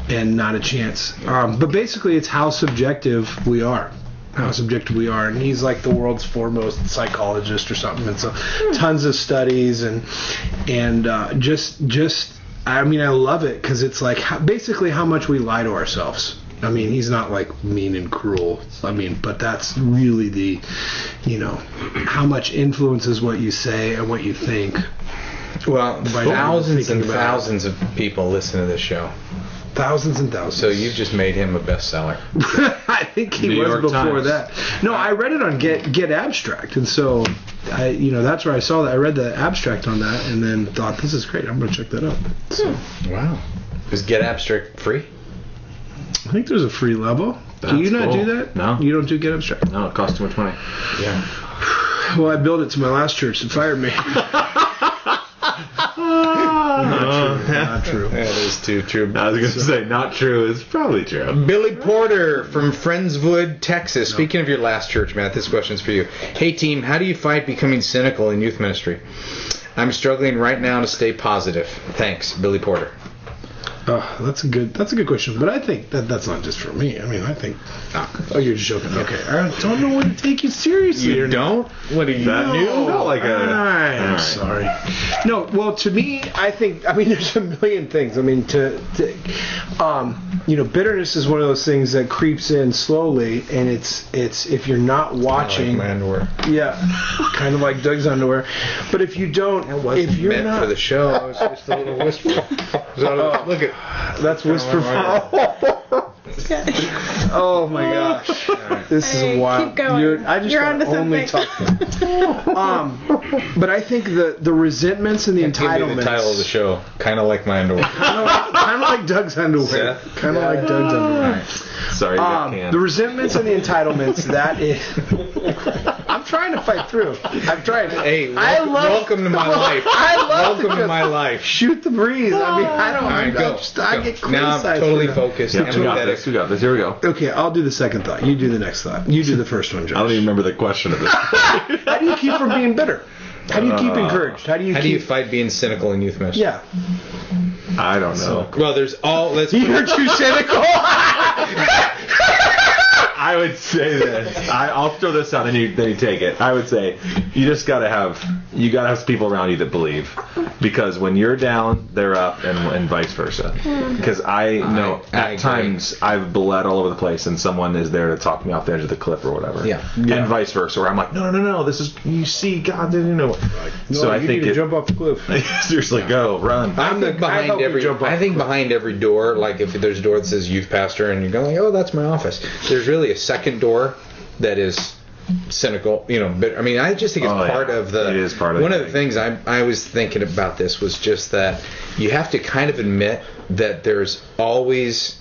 and not a chance. But basically, it's how subjective we are. And he's like the world's foremost psychologist or something, and so tons of studies and just I mean, I love it because it's like basically how much we lie to ourselves. I mean, he's not like mean and cruel. I mean, but that's really the how much influences what you say and what you think. Well, thousands and thousands of people listen to this show. Thousands and thousands. So you've just made him a bestseller. I think he was before that. No, I read it on Get Abstract, and so that's where I saw that. I read the abstract on that, and then thought, this is great. I'm going to check that out. So. Wow. Is Get Abstract free? I think there's a free level. Do you not do that? No. You don't do Get Abstract? No, it costs too much money. Yeah. Well, I billed it to my last church and fired me. Not true. That is too true. I was going to say, not true. It's probably true. Billy Porter from Friendswood, Texas. Speaking of your last church, Matt, this question's for you. Hey, team, how do you fight becoming cynical in youth ministry? I'm struggling right now to stay positive. Thanks, Billy Porter. That's a good question, but I think that's not just for me. I mean, I think. Oh, you're just joking. Okay, I don't know when to take you seriously. You don't? What are you? That new? Felt like I'm sorry. No, well, to me, I think. I mean, there's a million things. I mean, bitterness is one of those things that creeps in slowly, and it's if you're not watching. Like my underwear. Yeah, kind of like Doug's underwear. But if you don't, if you're meant not for the show, it was just a little whisper. Look at. That's whisper for all. Oh my gosh, this is wild. Keep going. You're only talking. But I think the resentments and the entitlements. Give me the title of the show. Kind of like my underwear. Kind of like Doug's underwear. Kind of like Doug's underwear. Sorry, the resentments and the entitlements. That is. I'm trying to fight through. I'm trying. Hey, welcome to my life. Welcome to my life. Shoot the breeze. I mean, I don't. All right, go. I get criticized. Now I'm totally focused. Yeah, we got this. Here we go. Okay, I'll do the second thought. You do the next thought. You do the first one, Josh. I don't even remember the question of this. How do you keep from being bitter? How do you keep encouraged? How do you fight being cynical in youth ministry? Yeah. I don't know. Well, there's all. You're too cynical. I would say this. I'll throw this out, and then you take it. I would say you just gotta have people around you that believe, because when you're down, they're up, and vice versa. Because I know at times I've bled all over the place, and someone is there to talk me off the edge of the cliff or whatever. Yeah. And vice versa, where I'm like, no, this is, you see, God didn't know. So I think jump off the cliff. Seriously, go run. I think behind every door, like if there's a door that says youth pastor, and you're going, oh, that's my office. There's really a second door that is cynical, but I mean, I just think it's part of the. It is part of one of the things I was thinking about this was just that you have to kind of admit that there's always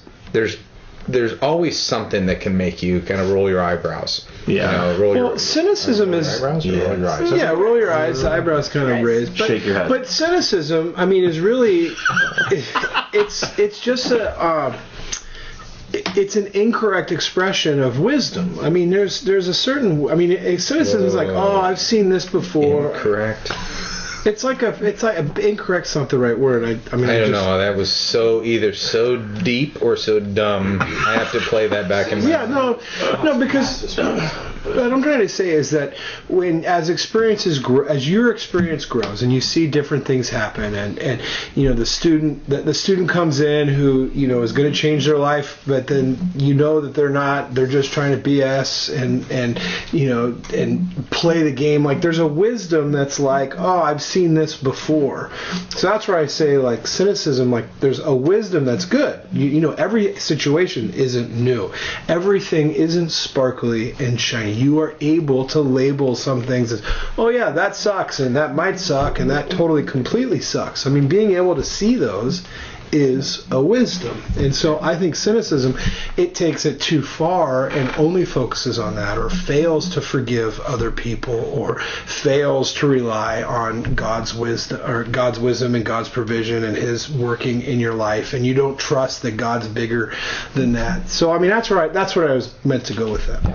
something that can make you kind of roll your eyebrows. Yeah. Cynicism is. Roll your eyes. Yeah, roll your eyes. The eyebrows kind of raised. But, shake your head. But cynicism, I mean, is really. It's just a. It's an incorrect expression of wisdom. I mean, there's a certain. I mean, cynicism is like, oh, I've seen this before. Incorrect. It's like incorrect's not the right word. I don't know. That was either so deep or so dumb. I have to play that back in my mind. No, because what I'm trying to say is that as your experience grows and you see different things happen, and the student comes in who is going to change their life, but then that they're not. They're just trying to BS and play the game. Like there's a wisdom that's like, oh, I've seen this before. So that's where I say, like, cynicism, like there's a wisdom that's good. Every situation isn't new. Everything isn't sparkly and shiny. You are able to label some things as, oh yeah, that sucks, and that might suck, and that totally completely sucks. I mean, being able to see those is a wisdom. And so I think cynicism, it takes it too far and only focuses on that, or fails to forgive other people, or fails to rely on God's wisdom and God's provision and His working in your life, and you don't trust that God's bigger than that. So I mean, that's what I was meant to go with that.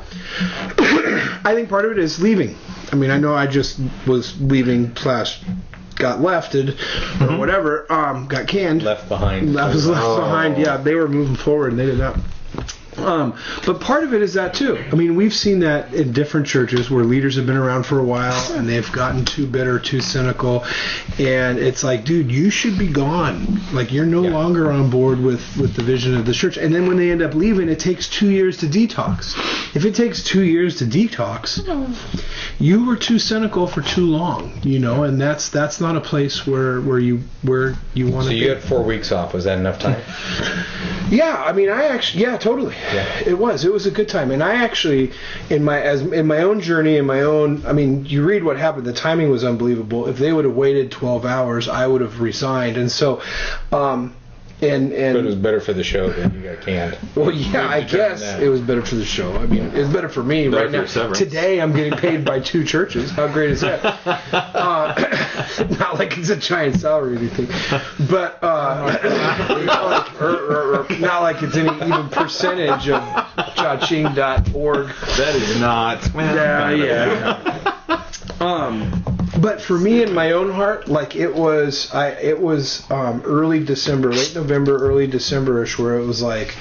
I think part of it is leaving. I mean, I know I just was leaving / got lefted or whatever, got canned. Left behind. I was left behind. Yeah, they were moving forward and they did not. But part of it is that too. I mean, we've seen that in different churches where leaders have been around for a while and they've gotten too bitter, too cynical, and it's like, dude, you should be gone. Like, you're no longer on board with the vision of the church. And then when they end up leaving, it takes 2 years to detox. If it takes 2 years to detox, you were too cynical for too long, and that's not a place where you want to. So you had 4 weeks off. Was that enough time? Yeah, I mean, totally. Yeah. It was a good time, and I actually, in my own journey, I mean, you read what happened. The timing was unbelievable. If they would have waited 12 hours, I would have resigned. And so, And but it was better for the show than you got canned. Well, yeah, I guess it was better for the show. I mean, it's better for me right now. Today, I'm getting paid by 2 churches. How great is that? Not like it's a giant salary or anything, but not like it's any even percentage of cha-ching.org. That is not. Man, yeah. But for me, in my own heart, like it was early December, late November, early December-ish, where it was like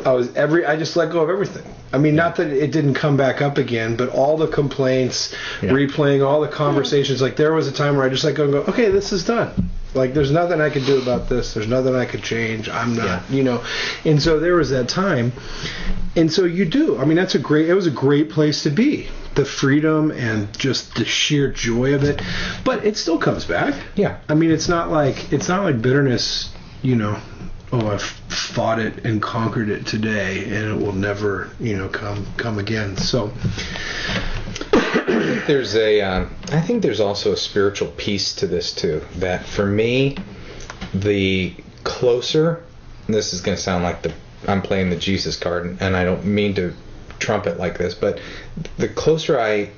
I just let go of everything. I mean, not that it didn't come back up again, but all the complaints, replaying all the conversations. Like there was a time where I just let go and go, okay, this is done. Like there's nothing I could do about this. There's nothing I could change. I'm not, And so there was that time. And so you do. I mean, it was a great place to be. The freedom and just the sheer joy of it. But it still comes back. Yeah. I mean, it's not like bitterness, I've fought it and conquered it today, and it will never, come again. So I think there's also a spiritual piece to this too. That for me, the closer, and this is going to sound like I'm playing the Jesus card, and I don't mean to trumpet like this, but the closer I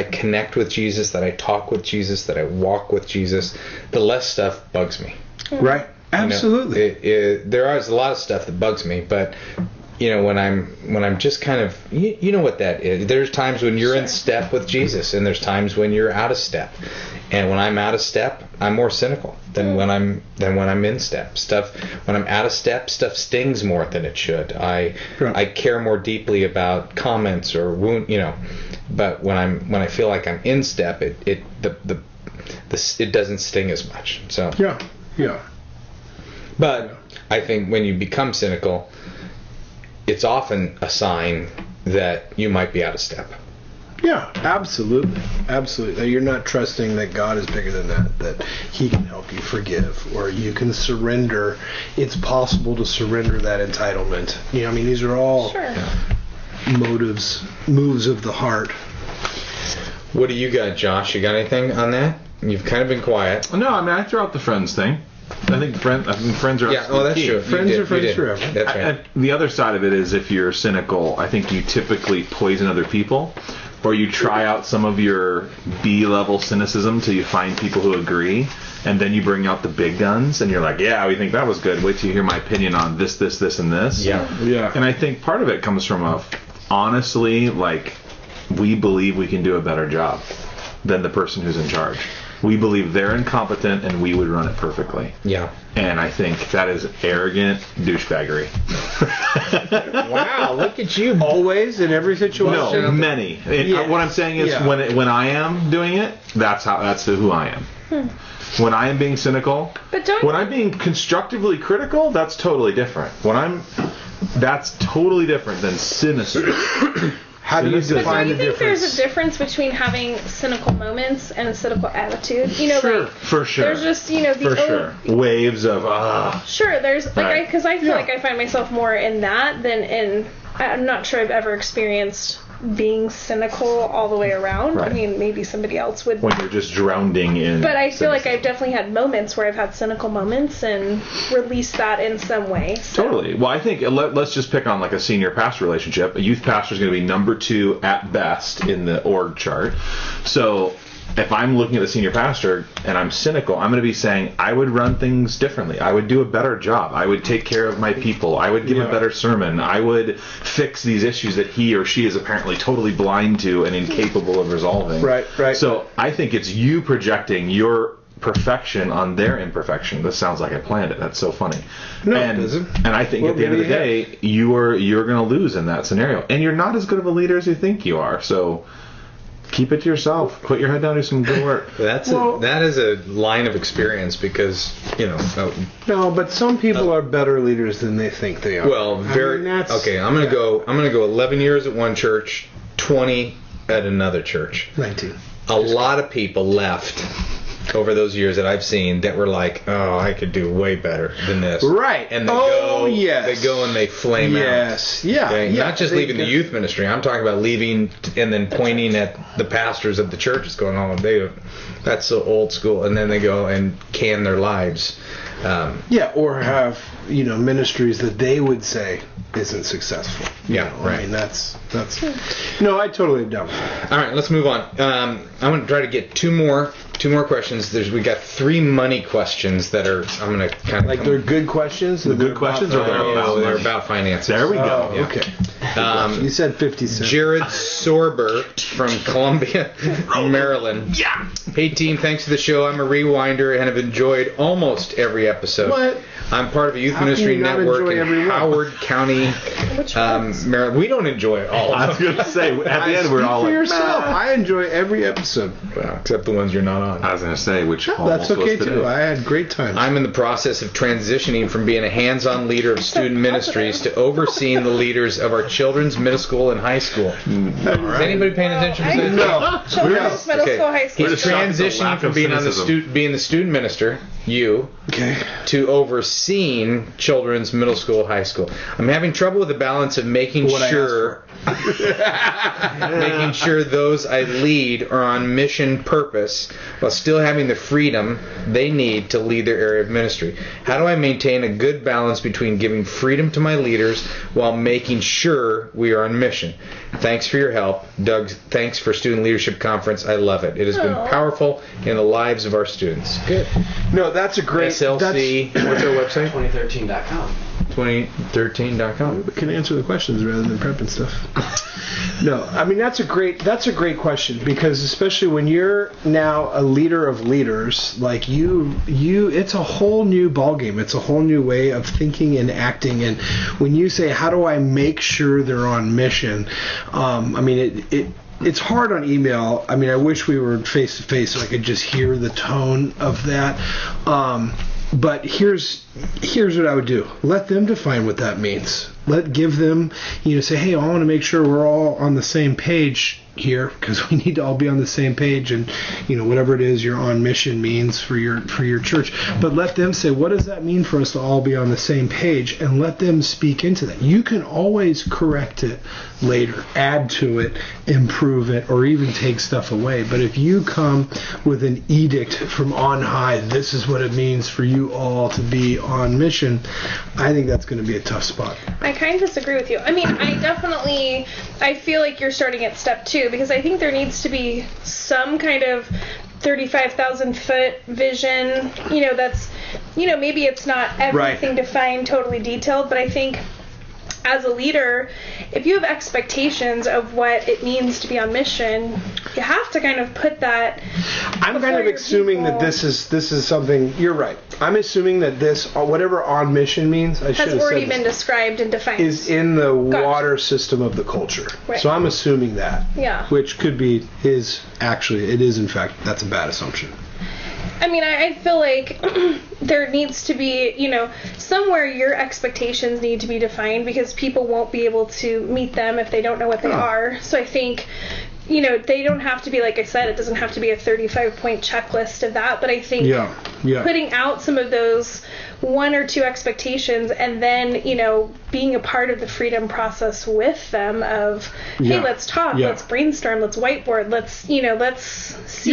connect with Jesus, that I talk with Jesus, that I walk with Jesus, the less stuff bugs me. Right. Absolutely. There is a lot of stuff that bugs me, but when I'm just kind of, you know what that is. There's times when you're in step with Jesus, and there's times when you're out of step. And when I'm out of step, I'm more cynical than when I'm in step. When I'm out of step, stuff stings more than it should. I care more deeply about comments or wound, But when I feel like I'm in step, it doesn't sting as much. So yeah. But I think when you become cynical, it's often a sign that you might be out of step. Yeah, absolutely. That you're not trusting that God is bigger than that He can help you forgive, or you can surrender. It's possible to surrender that entitlement. These are all moves of the heart. What do you got, Josh? You got anything on that? You've kind of been quiet. No, I throw out the friends thing. I think friends are that's key. true. Friends are friends forever. That's right. The other side of it is, if you're cynical, I think you typically poison other people, or you try out some of your B-level cynicism till you find people who agree, and then you bring out the big guns, and you're like, yeah, we think that was good. Wait till you hear my opinion on this, and this. Yeah. And I think part of it comes from honestly, we believe we can do a better job than the person who's in charge. We believe they're incompetent, and we would run it perfectly. Yeah. And I think that is arrogant douchebaggery. Wow, look at you. Always, in every situation? No, many. What I'm saying is, when I am doing it, that's who I am. When I am being cynical, when I'm being constructively critical, that's totally different. That's totally different than cynicism. How do you define the difference? Do you think there's a difference between having cynical moments and a cynical attitude? For sure. There's just, waves of Sure, there's because I feel like I find myself more in that than in. I'm not sure I've ever experienced being cynical all the way around. Right. I mean, maybe somebody else would. When you're just drowning in. But I feel like I've definitely had moments where I've had cynical moments and released that in some way. So. Totally. Well, I think let's just pick on a senior pastor relationship. A youth pastor is going to be number 2 at best in the org chart. So if I'm looking at the senior pastor and I'm cynical, I'm going to be saying, I would run things differently. I would do a better job. I would take care of my people. I would give a better sermon. I would fix these issues that he or she is apparently totally blind to and incapable of resolving. Right. So I think it's you projecting your perfection on their imperfection. This sounds like I planned it. That's so funny. No, it doesn't. And I think at the end of the day, you're going to lose in that scenario. And you're not as good of a leader as you think you are. So keep it to yourself. Put your head down, do some good work. That is a line of experience because, No, but some people are better leaders than they think they are. Well, okay, I'm going to go 11 years at one church, 20 at another church. 19. A lot of people left over those years that I've seen that were like, oh, I could do way better than this. Right. And they go and they flame out. Yes. Yeah. Okay? Yeah. Not just leaving the youth ministry. I'm talking about leaving and then pointing at the pastors of the churches going, oh, that's so old school. And then they go and can their lives. Or have, ministries that they would say isn't successful. Right. I mean, that's no, I totally doubt that. All right, let's move on. I'm going to try to get two more questions. We got 3 money questions that are, I'm going to kind of they're good questions. The good questions, or they're about finances. There we go. Oh, okay. You said 50 cents. Jared Sorber from Columbia, Maryland. Yeah. Hey team, thanks for the show. I'm a rewinder and have enjoyed almost every episode. What? I'm part of a youth ministry network in Howard County, Maryland. We don't enjoy it all. I was going to say, at the end we're all like, yourself. I enjoy every episode. Well, except the ones you're not on. I was going to say, which that's okay too. I had great times. I'm in the process of transitioning from being a hands-on leader of student ministries to overseeing the leaders of our children's middle school and high school. Is anybody paying attention to this? No. Children's middle school, high school. He's transitioning from being the student minister you to overseeing children's middle school, high school. I'm having trouble with the balance of making sure those I lead are on mission purpose while still having the freedom they need to lead their area of ministry. How do I maintain a good balance between giving freedom to my leaders while making sure we are on mission? Thanks for your help. Doug, thanks for Student Leadership Conference. I love it. It has been powerful in the lives of our students. Good. No, that's a great... SLC, what's our website? 2013.com. 2013.com. We can answer the questions rather than prepping stuff. No, I mean that's a great question, because especially when you're now a leader of leaders, like you it's a whole new ballgame. It's a whole new way of thinking and acting. And when you say, how do I make sure they're on mission? I mean it's hard on email. I mean, I wish we were face to face so I could just hear the tone of that. But here's what I would do. Let them define what that means. Give them, say, hey, I want to make sure we're all on the same page here, because we need to all be on the same page, and whatever it is you're on mission means for your church. But let them say, what does that mean for us to all be on the same page, and let them speak into that. You can always correct it later, add to it, improve it, or even take stuff away. But if you come with an edict from on high, this is what it means for you all to be on mission, I think that's going to be a tough spot. I kind of disagree with you. I mean, I feel like you're starting at step 2, because I think there needs to be some kind of 35,000 foot vision. That's, maybe it's not everything defined, totally detailed, but I think as a leader, if you have expectations of what it means to be on mission, you have to kind of put that. I'm kind of assuming that this is something. You're right. I'm assuming that this, whatever on mission means, has already been described and defined, is in the water system of the culture. Right. So I'm assuming that. Yeah. Which could be it is in fact, that's a bad assumption. I mean, I feel like there needs to be, somewhere your expectations need to be defined, because people won't be able to meet them if they don't know what they are. So I think, they don't have to be, like I said, it doesn't have to be a 35-point checklist of that, but I think putting out some of those 1 or 2 expectations, and then, being a part of the freedom process with them of, hey, let's talk, let's brainstorm, let's whiteboard, let's see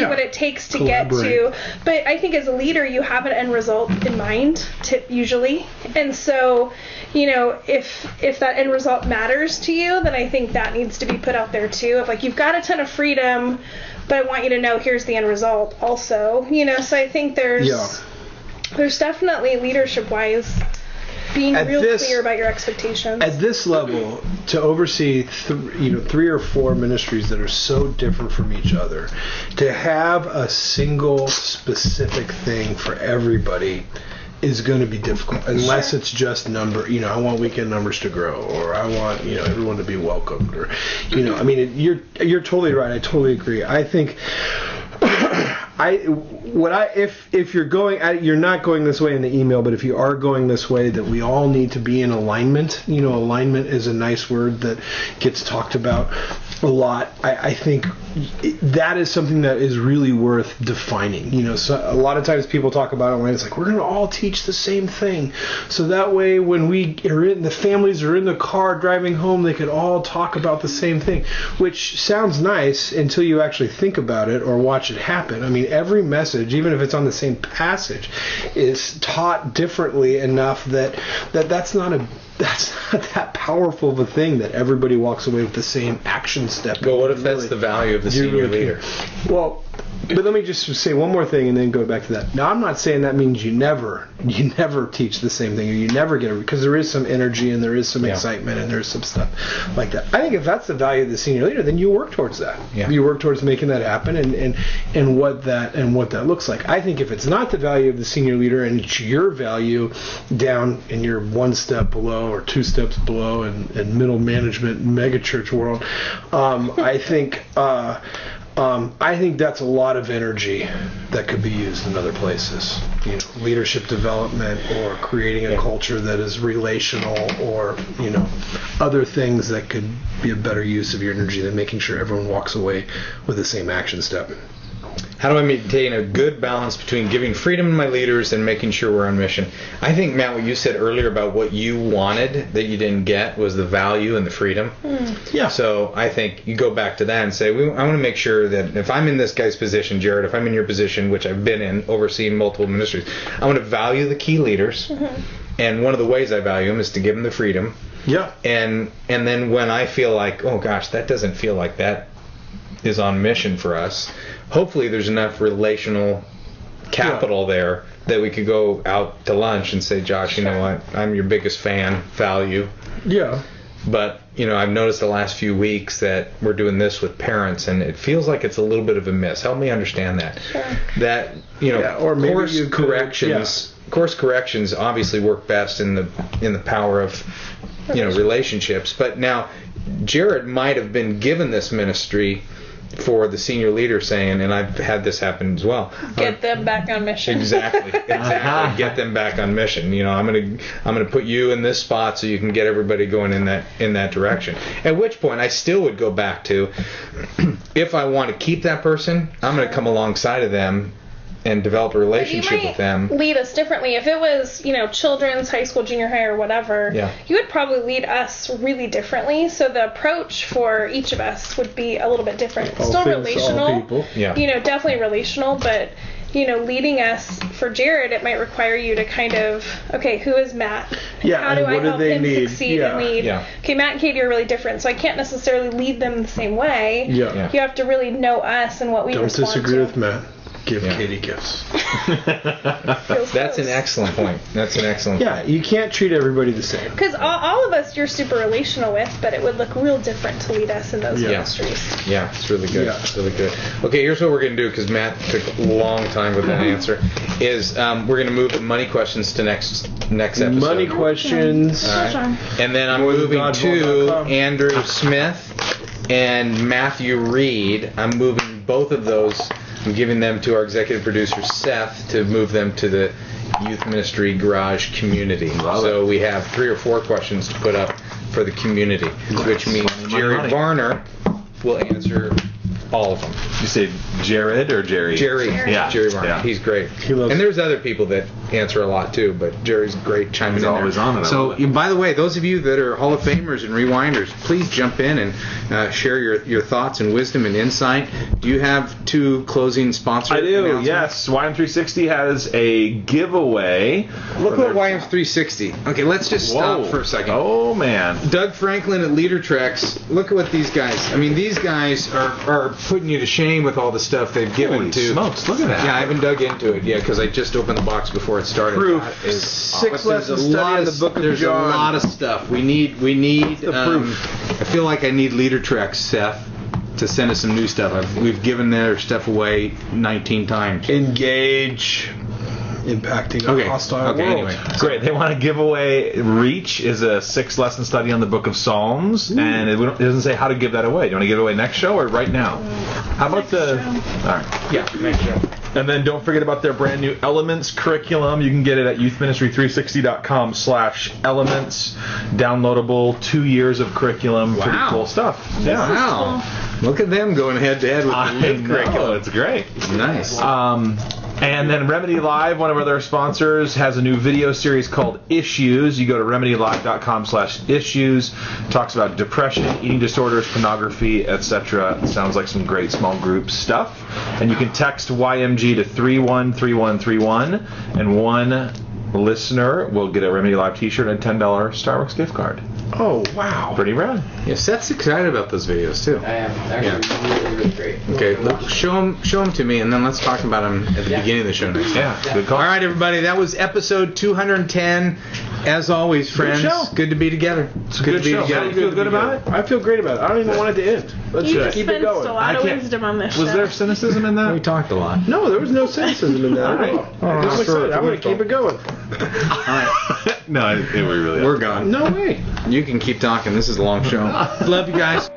what it takes to get to. But I think as a leader, you have an end result in mind, usually. And so, if that end result matters to you, then I think that needs to be put out there too. Of like, you've got a ton of freedom, but I want you to know here's the end result also. So I think there's definitely leadership-wise being clear about your expectations. At this level, to oversee 3 or 4 ministries that are so different from each other, to have a single specific thing for everybody is going to be difficult, unless it's just number. I want weekend numbers to grow, or I want everyone to be welcomed, or I mean, you're totally right. I totally agree. I think. If you're going, you're not going this way in the email, but if you are going this way, that we all need to be in alignment. Alignment is a nice word that gets talked about a lot. I think that is something that is really worth defining. So a lot of times people talk about it when it's like, we're going to all teach the same thing, so that way when the families are in the car driving home, they could all talk about the same thing, which sounds nice until you actually think about it or watch it happen. I mean, every message, even if it's on the same passage, is taught differently enough that's not that powerful of a thing that everybody walks away with the same action step. But what if that's the value of the senior leader? Well, but let me just say one more thing and then go back to that. Now, I'm not saying that means you never teach the same thing, or you never get it, because there is some energy and there is some excitement and there's some stuff like that. I think if that's the value of the senior leader, then you work towards that. Yeah. You work towards making that happen and what that looks like. I think if it's not the value of the senior leader and it's your value down in your 1 step below or 2 steps below in middle management megachurch world, I think that's a lot of energy that could be used in other places. Leadership development, or creating a culture that is relational, or other things that could be a better use of your energy than making sure everyone walks away with the same action step. How do I maintain a good balance between giving freedom to my leaders and making sure we're on mission? I think, Matt, what you said earlier about what you wanted that you didn't get was the value and the freedom. Yeah. So I think you go back to that and say, I want to make sure that if I'm in this guy's position, Jared, if I'm in your position, which I've been in, overseeing multiple ministries, I want to value the key leaders. And one of the ways I value them is to give them the freedom. Yeah. And then when I feel like, oh gosh, that doesn't feel like that is on mission for us, hopefully there's enough relational capital there that we could go out to lunch and say, Josh, you know what, I'm your biggest fan, value. Yeah. But, I've noticed the last few weeks that we're doing this with parents, and it feels like it's a little bit of a miss. Help me understand that. Sure. That, or maybe course corrections. Course corrections obviously work best in the power of, relationships. But now, Jared might have been given this ministry for the senior leader saying, and I've had this happen as well. Get them back on mission. Exactly. Get them back on mission. I'm gonna put you in this spot so you can get everybody going in that direction. At which point, I still would go back to, if I want to keep that person, I'm gonna come alongside of them and develop a relationship with them. Lead us differently. If it was, children's, high school, junior high, or whatever, you would probably lead us really differently. So the approach for each of us would be a little bit different. Still relational. All people. Yeah. Definitely relational, but leading us for Jared, it might require you to kind of, okay, who is Matt? Yeah. How do I help him succeed and lead? Yeah. Okay, Matt and Katie are really different, so I can't necessarily lead them the same way. Yeah. You have to really know us and what we respond to. Don't disagree with Matt. Give Katie gifts. That's an excellent point. Yeah, you can't treat everybody the same. Because all of us you're super relational with, but it would look real different to lead us in those ministries. Yeah, it's really good. Yeah. It's really good. Okay, here's what we're going to do, because Matt took a long time with that answer, is we're going to move the money questions to next episode. Money questions. All right. And then I'm moving to Andrew Smith and Matthew Reed. I'm moving both of those. I'm giving them to our executive producer, Seth, to move them to the Youth Ministry Garage community. So we have 3 or 4 questions to put up for the community, which means Jerry Varner will answer all of them. You say Jared or Jerry? Jerry. Yeah. Jerry Varner. Yeah. He's great. And there's other people that answer a lot too, but Jerry's great chiming in there. He's always on it. So, by the way, those of you that are Hall of Famers and Rewinders, please jump in and share your thoughts and wisdom and insight. Do you have 2 closing sponsors? I do, yes. YM360 has a giveaway. Look what YM360. Okay, let's just stop for a second. Oh, man. Doug Franklin at Leader Treks. Look at what these guys. I mean, these guys are putting you to shame with all the stuff they've given Holy to. smokes, look at that. Yeah, I haven't dug into it yet because I just opened the box before it started. Proof. That is 6 lessons study in the book of There's John. a lot of stuff. We need the proof. I feel like I need Leader Treks, Seth, to send us some new stuff. We've given their stuff away 19 times. Engage. Impacting a hostile world. Anyway. Great. They want to give away Reach is a 6-lesson study on the Book of Psalms, and it doesn't say how to give that away. Do you want to give it away next show or right now? How about all right. Yeah, next show. And then don't forget about their brand new Elements curriculum. You can get it at youthministry360.com/elements. Downloadable, 2 years of curriculum. Wow. Pretty cool stuff. Yeah. Wow. Look at them going head to head with the Live curriculum. It's great. Nice. And then Remedy Live, one of our other sponsors, has a new video series called Issues. You go to remedylive.com/issues. Talks about depression, eating disorders, pornography, etc. Sounds like some great small group stuff. And you can text YMG to 313131, and one listener will get a Remedy Live t-shirt and a $10 Starbucks gift card. Oh, wow. Pretty rad. Yeah, Seth's excited about those videos too. I am. Actually, really great. Okay, show them to me, and then let's talk about them at the beginning of the show next time. Yeah, good call. All right, everybody, that was episode 210. As always, friends, show. Good to be together. It's a good show. together. You feel good about it? I feel great about it. I don't even want it to end. Let's You just keep it dispensed going. a lot of I can't- wisdom on this Was show. there cynicism in that? We talked a lot. No, there was no cynicism in that. All right. I'm excited. I want to keep it going. All right, No, we really we're gone. No way. You can keep talking. This is a long show. Love you guys.